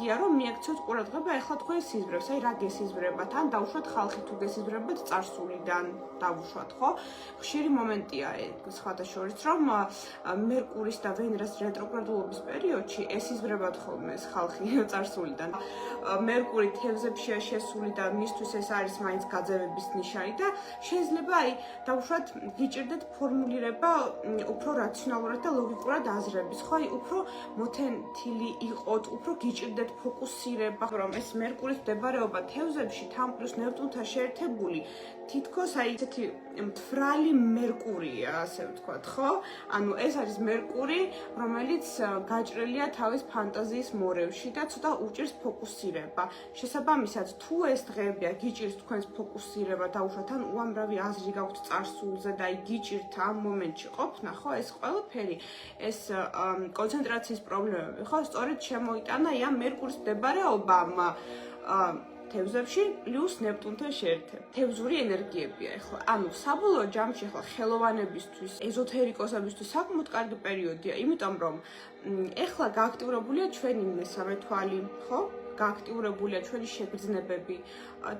გია რომ მიაქციოთ ყურადღება ეხლა თქვენ სიზმრებს, აი რა გესიზმრებათ, ან დავუშვათ ხალხი თუ გესიზმრებათ წარსულიდან დავუშვათ, ხო? ხშირი მომენტია სხვათა შორის, რომ მერკურის და ვენერას რეტროგრადულობის პერიოდში ესიზმრებათ ხოლმე ხალხი წარსულიდან. მერკური თევზებშია შესული და მისთვის ეს არის მაინც გაძევების ნიშანი და შეიძლება აი დავუშვათ გიჭირდეთ ფორმულირება უფრო რაციონალურად და ლოგიკურად აზრების, ხო? აი უფრო მოთენთილი იყოთ, უფრო გიჭირდეთ ფოკუსირება, რომ ეს მერკურის მდებარეობა თევზებში თან პლუს ნეპტუნთან შეერთებული თითქოს აი ესეთი მთვრალი მერკურია, ასე ვთქვათ, ხო? ანუ ეს არის მერკური, რომელიც გაჭრილია თავის ფანტაზიის მორევში და ცოტა უჭირს ფოკუსირება. შესაბამისად, თუ ეს დღეებია გიჭირს თქვენს ფოკუსირება, დავუშვათ, ან უამრავი აზრი გაქვთ წარსულზე და აი გიჭირთ ამ მომენტში ყოფნა, ხო? ეს ყველაფერი, ეს კონცენტრაციის პრობლემები, ხო? სწორედ შემოიტანა აი ამ მერკურის მდებარეობამ თევზებში პლუს ნეპტუნთან შეერთებით. თევზური ენერგიებია ეხლა. ანუ საბოლოო ჯამში ეხლა ხელოვანებისთვის, ეზოთერიკოსებისთვის საკმაოდ კარგი პერიოდია, იმიტომ რომ ეხლა გააქტიურებულია ჩვენი მესამე თვალი, ხო? გააქტიურებულია ჩვენი შეგრძნებები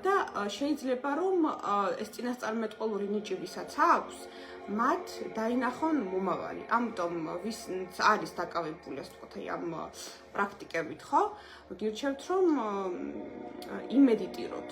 და შეიძლება რომ ეს წინასწარმეტყველური ნიჭი ვისაც აქვს, მათ დაინახონ მომავალი. ამიტომ ვინც არის დაკავებული, ასე ვთქვათ, აი ამ პრაქტიკებით, ხო? გირჩევთ რომ იმედიტიროთ.